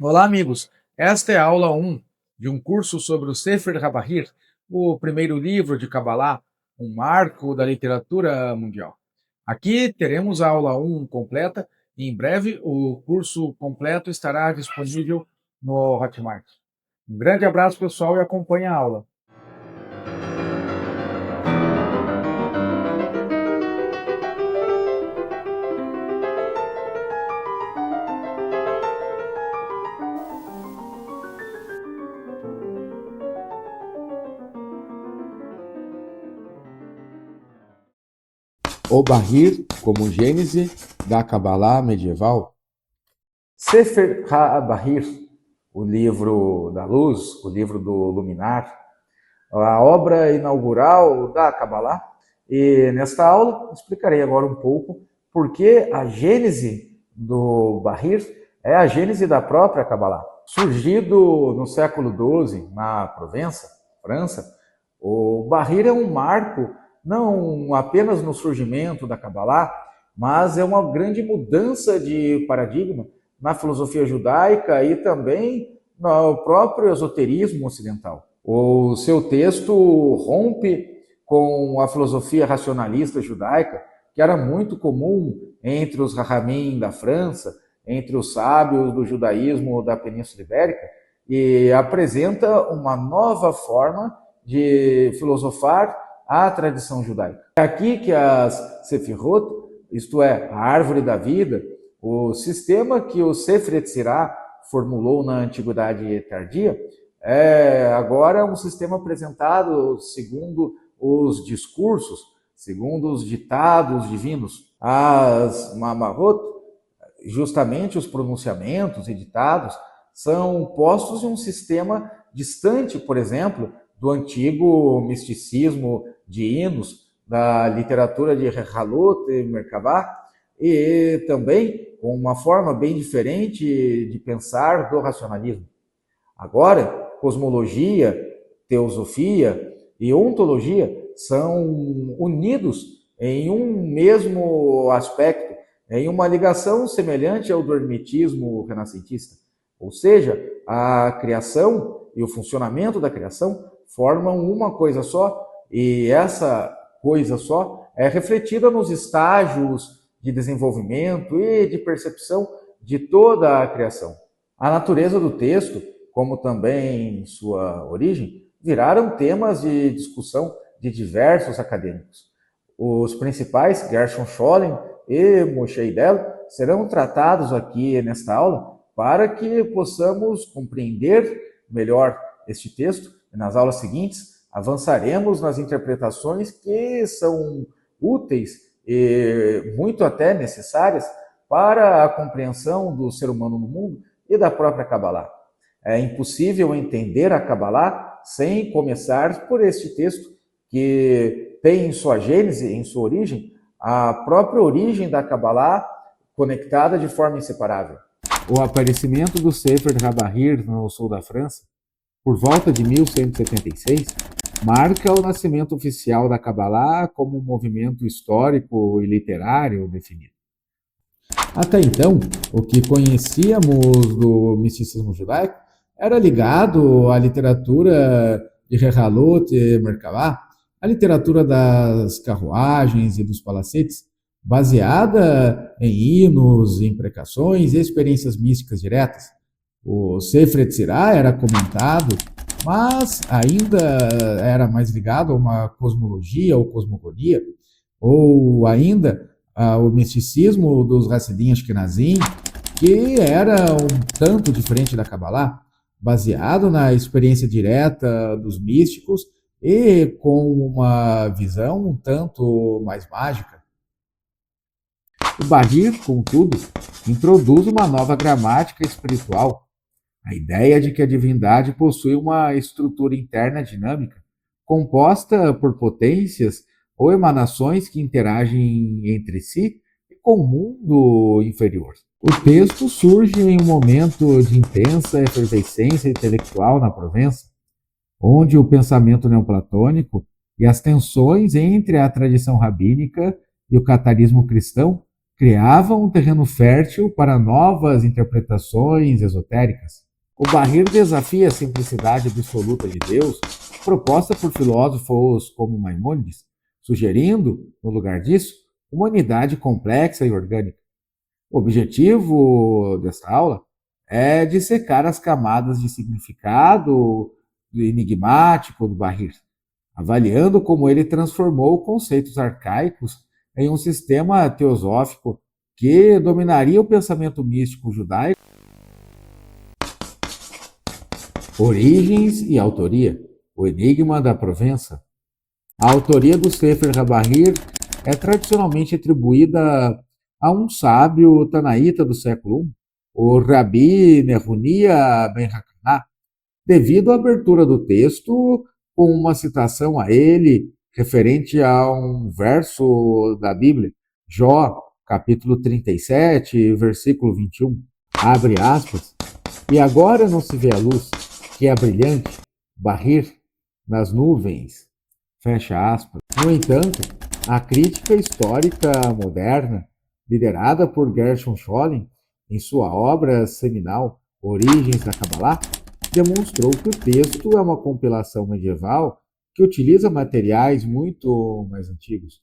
Olá, amigos. Esta é a aula 1 de um curso sobre o Sefer HaBahir, o primeiro livro de Kabbalah, um marco da literatura mundial. Aqui teremos a aula 1 completa e em breve o curso completo estará disponível no Hotmart. Um grande abraço, pessoal, e acompanhe a aula. O Bahir como gênese da Kabbalah medieval. Sefer HaBahir, o livro da luz, o livro do luminar, a obra inaugural da Kabbalah. E nesta aula explicarei agora um pouco por que a gênese do Bahir é a gênese da própria Kabbalah. Surgido no século XII, na Provença, França, o Bahir é um marco não apenas no surgimento da Kabbalah, mas é uma grande mudança de paradigma na filosofia judaica e também no próprio esoterismo ocidental. O seu texto rompe com a filosofia racionalista judaica, que era muito comum entre os Rahamim da França, entre os sábios do judaísmo da Península Ibérica, e apresenta uma nova forma de filosofar a tradição judaica. É aqui que as Sefirot, isto é, a árvore da vida, o sistema que o Sefer Yetzirah formulou na Antiguidade Tardia, é agora um sistema apresentado segundo os discursos, segundo os ditados divinos. As Mamarot, justamente os pronunciamentos e ditados, são postos em um sistema distante, por exemplo, do antigo misticismo de hinos, da literatura de Rehalot e Merkabah, e também com uma forma bem diferente de pensar do racionalismo. Agora, cosmologia, teosofia e ontologia são unidos em um mesmo aspecto, em uma ligação semelhante ao do hermetismo renascentista. Ou seja, a criação e o funcionamento da criação formam uma coisa só, e essa coisa só é refletida nos estágios de desenvolvimento e de percepção de toda a criação. A natureza do texto, como também sua origem, viraram temas de discussão de diversos acadêmicos. Os principais, Gershon Scholem e Moshe Idel, serão tratados aqui nesta aula para que possamos compreender melhor este texto. E nas aulas seguintes, avançaremos nas interpretações que são úteis e muito até necessárias para a compreensão do ser humano no mundo e da própria Kabbalah. É impossível entender a Kabbalah sem começar por este texto, que tem em sua gênese, em sua origem, a própria origem da Kabbalah conectada de forma inseparável. O aparecimento do Sefer HaBahir no sul da França, por volta de 1176, marca o nascimento oficial da Kabbalah como um movimento histórico e literário definido. Até então, o que conhecíamos do misticismo judaico era ligado à literatura de Rehalot e Merkabah, a literatura das carruagens e dos palacetes, baseada em hinos, imprecações e experiências místicas diretas. O Sefer Yetzirah era comentado, mas ainda era mais ligado a uma cosmologia ou cosmogonia, ou ainda o misticismo dos Hassidim Ashkenazim, que era um tanto diferente da Kabbalah, baseado na experiência direta dos místicos e com uma visão um tanto mais mágica. O Bahir, contudo, introduz uma nova gramática espiritual, a ideia de que a divindade possui uma estrutura interna dinâmica, composta por potências ou emanações que interagem entre si e com o mundo inferior. O texto surge em um momento de intensa efervescência intelectual na Provença, onde o pensamento neoplatônico e as tensões entre a tradição rabínica e o catarismo cristão criava um terreno fértil para novas interpretações esotéricas. O Bahir desafia a simplicidade absoluta de Deus, proposta por filósofos como Maimônides, sugerindo, no lugar disso, uma unidade complexa e orgânica. O objetivo desta aula é dissecar as camadas de significado enigmático do Bahir, avaliando como ele transformou conceitos arcaicos em um sistema teosófico que dominaria o pensamento místico judaico. Origens e autoria. O enigma da Provença. A autoria do Sefer HaBahir é tradicionalmente atribuída a um sábio tanaíta do século I, o Rabi Nehunia Ben Hakanah, devido à abertura do texto com uma citação a ele referente a um verso da Bíblia, Jó, capítulo 37, versículo 21, abre aspas, e agora não se vê a luz, que é brilhante, Bahir, nas nuvens, fecha aspas. No entanto, a crítica histórica moderna, liderada por Gershon Scholem, em sua obra seminal Origens da Kabbalah, demonstrou que o texto é uma compilação medieval que utiliza materiais muito mais antigos.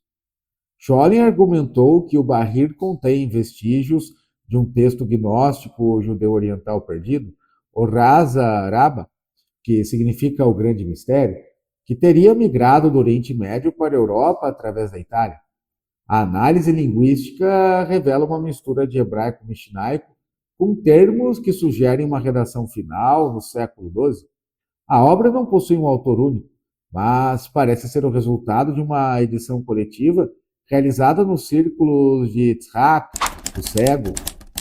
Scholem argumentou que o Bahir contém vestígios de um texto gnóstico judeu-oriental perdido, o Raza Araba, que significa o grande mistério, que teria migrado do Oriente Médio para a Europa através da Itália. A análise linguística revela uma mistura de hebraico mishnaico com termos que sugerem uma redação final no século XII. A obra não possui um autor único, mas parece ser o resultado de uma edição coletiva realizada nos círculos de Yitzhak, o cego,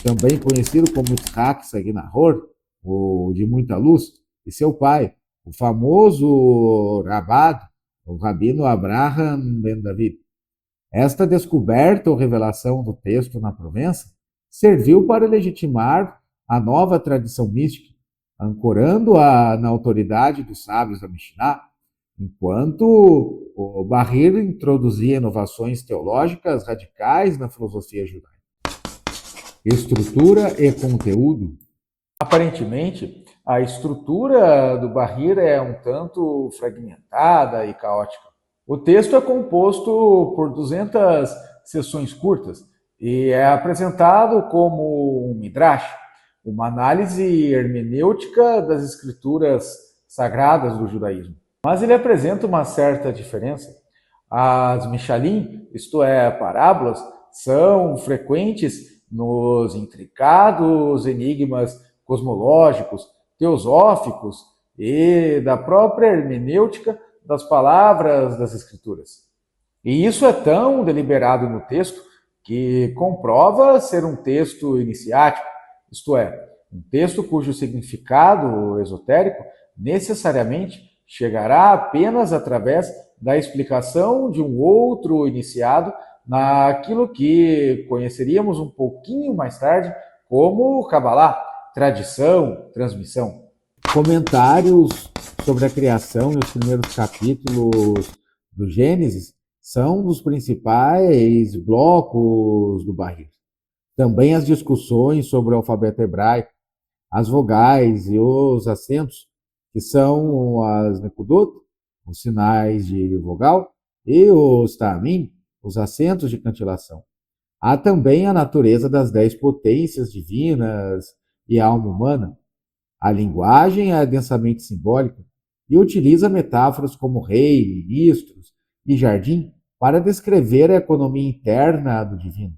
também conhecido como Yitzhak Saginahor, o de muita luz, e seu pai, o famoso Rabad, o Rabino Abraham Ben David. Esta descoberta ou revelação do texto na Provença serviu para legitimar a nova tradição mística, ancorando-a na autoridade dos sábios da Mishnah, enquanto o Bahir introduzia inovações teológicas radicais na filosofia judaica. Estrutura e conteúdo. Aparentemente, a estrutura do Bahir é um tanto fragmentada e caótica. O texto é composto por 200 seções curtas e é apresentado como um midrash, uma análise hermenêutica das escrituras sagradas do judaísmo. Mas ele apresenta uma certa diferença. As Mishalim, isto é, parábolas, são frequentes nos intricados enigmas cosmológicos, teosóficos e da própria hermenêutica das palavras das Escrituras. E isso é tão deliberado no texto que comprova ser um texto iniciático, isto é, um texto cujo significado esotérico necessariamente chegará apenas através da explicação de um outro iniciado naquilo que conheceríamos um pouquinho mais tarde como Kabbalah, tradição, transmissão. Comentários sobre a criação e os primeiros capítulos do Gênesis são um dos principais blocos do Bahir. Também as discussões sobre o alfabeto hebraico, as vogais e os acentos, que são as nekudot, os sinais de vogal, e os ta'amim, os acentos de cantilação. Há também a natureza das 10 potências divinas e a alma humana. A linguagem é densamente simbólica e utiliza metáforas como rei, ministros e jardim para descrever a economia interna do divino.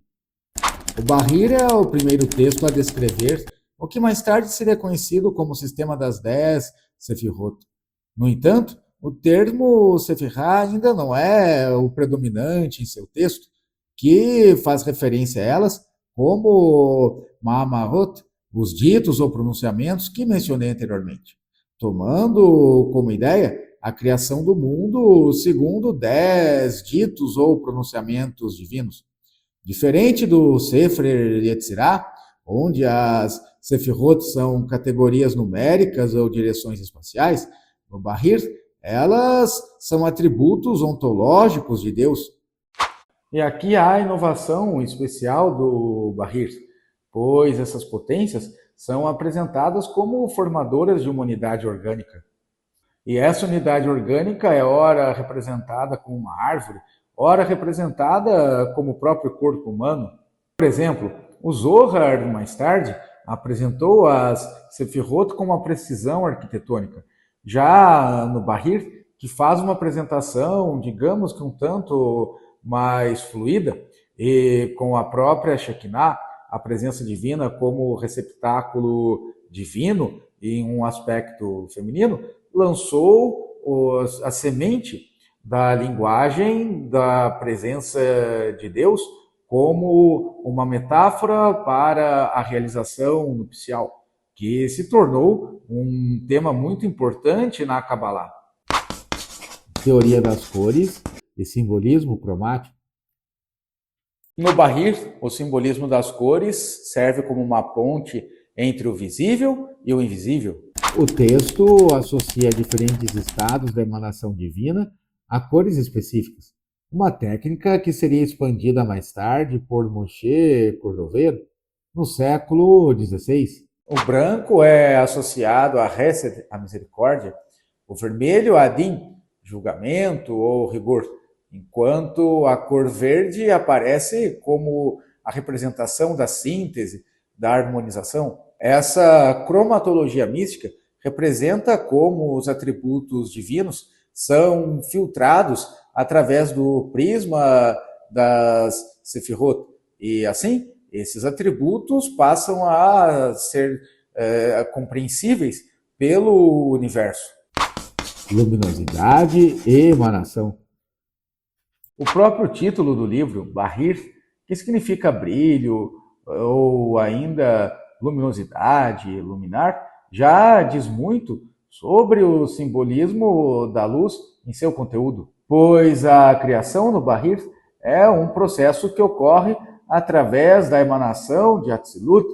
O Bahir é o primeiro texto a descrever o que mais tarde seria conhecido como o sistema das 10 Sefirot. No entanto, o termo Sefirah ainda não é o predominante em seu texto, que faz referência a elas como Ma'amarot, os ditos ou pronunciamentos que mencionei anteriormente, tomando como ideia a criação do mundo segundo 10 ditos ou pronunciamentos divinos. Diferente do Sefer Yetzirah, onde as Sefirot são categorias numéricas ou direções espaciais, no Bahir, elas são atributos ontológicos de Deus. E aqui há a inovação especial do Bahir, pois essas potências são apresentadas como formadoras de uma unidade orgânica. E essa unidade orgânica é ora representada como uma árvore, ora representada como o próprio corpo humano. Por exemplo, o Zohar, mais tarde, apresentou as Sefirot com uma precisão arquitetônica. Já no Bahir, que faz uma apresentação, digamos que um tanto mais fluida, e com a própria Shekinah, a presença divina como receptáculo divino em um aspecto feminino, lançou a semente da linguagem da presença de Deus como uma metáfora para a realização nupcial, que se tornou um tema muito importante na Kabbalah. Teoria das cores e simbolismo cromático. No Bahir, o simbolismo das cores serve como uma ponte entre o visível e o invisível. O texto associa diferentes estados da emanação divina a cores específicas, uma técnica que seria expandida mais tarde por Moshe Cordovero no século XVI. O branco é associado a Hesed, a misericórdia, o vermelho a Din, julgamento ou rigor, enquanto a cor verde aparece como a representação da síntese, da harmonização. Essa cromatologia mística representa como os atributos divinos são filtrados através do prisma das Sefirot. E assim, esses atributos passam a ser compreensíveis pelo universo. Luminosidade e emanação. O próprio título do livro, Bahir, que significa brilho ou ainda luminosidade, luminar, já diz muito sobre o simbolismo da luz em seu conteúdo, pois a criação no Bahir é um processo que ocorre através da emanação de Atzilut,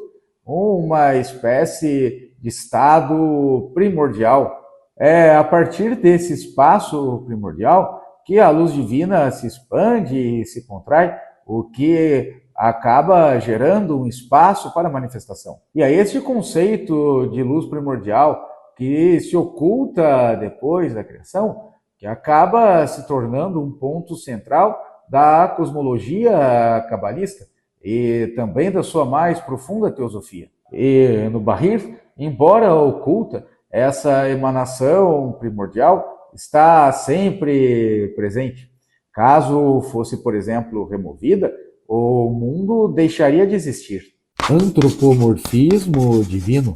uma espécie de estado primordial. É a partir desse espaço primordial que a luz divina se expande e se contrai, o que acaba gerando um espaço para manifestação. E é este conceito de luz primordial que se oculta depois da criação, que acaba se tornando um ponto central da cosmologia cabalista e também da sua mais profunda teosofia. E no Bahir, embora oculta, essa emanação primordial está sempre presente. Caso fosse, por exemplo, removida, o mundo deixaria de existir. Antropomorfismo divino.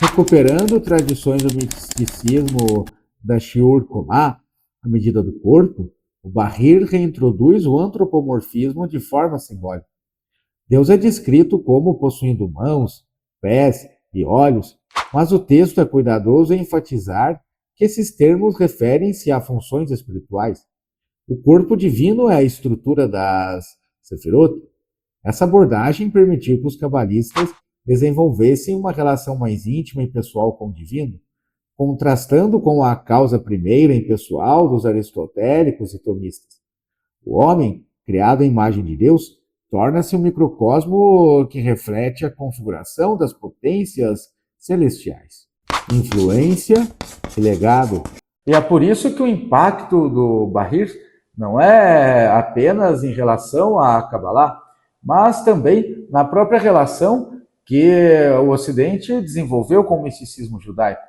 Recuperando tradições do misticismo da Shiur Komá, a medida do corpo, o Bahir reintroduz o antropomorfismo de forma simbólica. Deus é descrito como possuindo mãos, pés e olhos, mas o texto é cuidadoso em enfatizar que esses termos referem-se a funções espirituais. O corpo divino é a estrutura das Sefirot. Essa abordagem permitiu que os cabalistas desenvolvessem uma relação mais íntima e pessoal com o divino, contrastando com a causa primeira e pessoal dos aristotélicos e tomistas. O homem, criado à imagem de Deus, torna-se um microcosmo que reflete a configuração das potências celestiais. Influência e legado. E é por isso que o impacto do Bahir não é apenas em relação à Kabbalah, mas também na própria relação que o Ocidente desenvolveu com o misticismo judaico.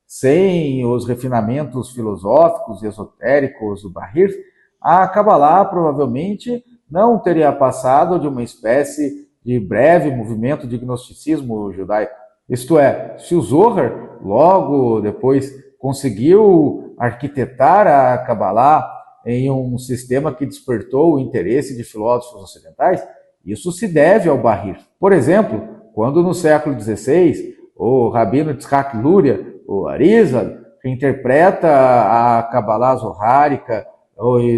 Sem os refinamentos filosóficos e esotéricos do Bahir, a Kabbalah provavelmente não teria passado de uma espécie de breve movimento de gnosticismo judaico. Isto é, se o Zohar, logo depois, conseguiu arquitetar a Kabbalah em um sistema que despertou o interesse de filósofos ocidentais, isso se deve ao Bahir. Por exemplo, quando no século XVI, o rabino Yitzhak Luria, o Arizal, que interpreta a Kabbalah zohárica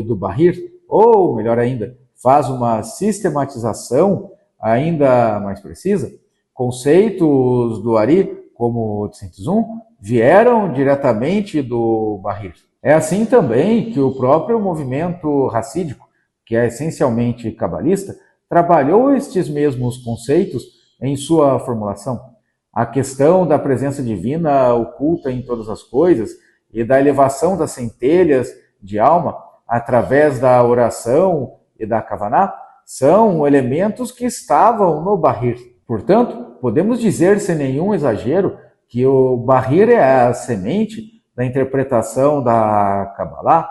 do Bahir, ou melhor ainda, faz uma sistematização ainda mais precisa, conceitos do Ari, como o Tzintezum, vieram diretamente do Bahir. É assim também que o próprio movimento racídico que é essencialmente cabalista, trabalhou estes mesmos conceitos em sua formulação. A questão da presença divina oculta em todas as coisas e da elevação das centelhas de alma através da oração e da Kavaná são elementos que estavam no Bahir. Portanto, podemos dizer sem nenhum exagero que o Bahir é a semente da interpretação da Kabbalah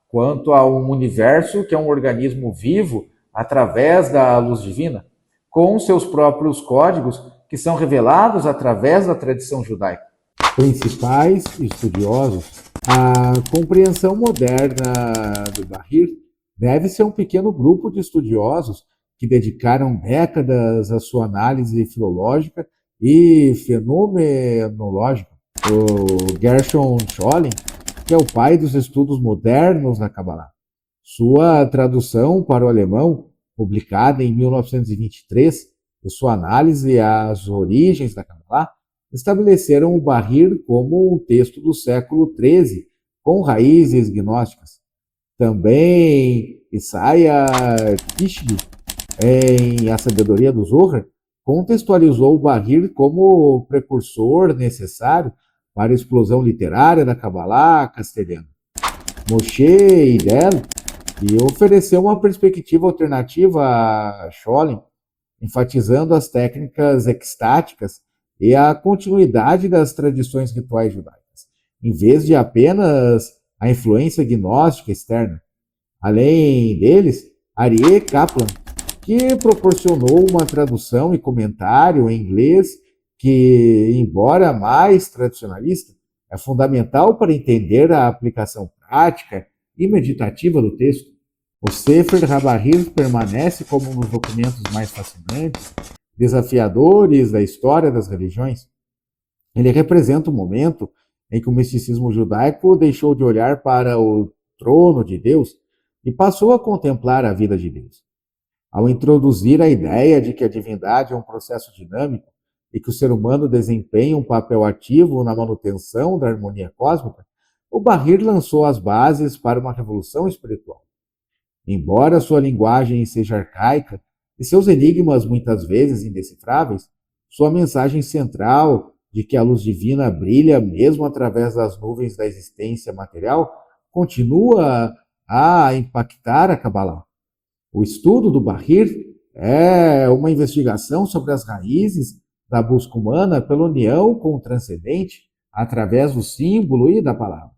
quanto a um universo que é um organismo vivo através da luz divina, com seus próprios códigos que são revelados através da tradição judaica. Principais estudiosos, a compreensão moderna do Bahir deve ser um pequeno grupo de estudiosos que dedicaram décadas à sua análise filológica e fenomenológica. O Gershon Scholem, que é o pai dos estudos modernos da Kabbalah. Sua tradução para o alemão, publicada em 1923, e sua análise às origens da Kabbalah, estabeleceram o Bahir como um texto do século XIII, com raízes gnósticas. Também Isaiah Tishby, em A Sabedoria do Zohar, contextualizou o Bahir como o precursor necessário para a explosão literária da Kabbalah castelhana. Moshe Idel ofereceu uma perspectiva alternativa a Scholem, enfatizando as técnicas extáticas e a continuidade das tradições rituais judaicas, em vez de apenas a influência gnóstica externa. Além deles, Aryeh Kaplan, que proporcionou uma tradução e comentário em inglês que, embora mais tradicionalista, é fundamental para entender a aplicação prática e meditativa do texto. O Sefer HaBahir permanece como um dos documentos mais fascinantes, desafiadores da história das religiões. Ele representa um momento em que o misticismo judaico deixou de olhar para o trono de Deus e passou a contemplar a vida de Deus. Ao introduzir a ideia de que a divindade é um processo dinâmico e que o ser humano desempenha um papel ativo na manutenção da harmonia cósmica, o Bahir lançou as bases para uma revolução espiritual. Embora sua linguagem seja arcaica e seus enigmas muitas vezes indecifráveis, sua mensagem central de que a luz divina brilha mesmo através das nuvens da existência material continua a impactar a Kabbalah. O estudo do Bahir é uma investigação sobre as raízes da busca humana pela união com o transcendente através do símbolo e da palavra.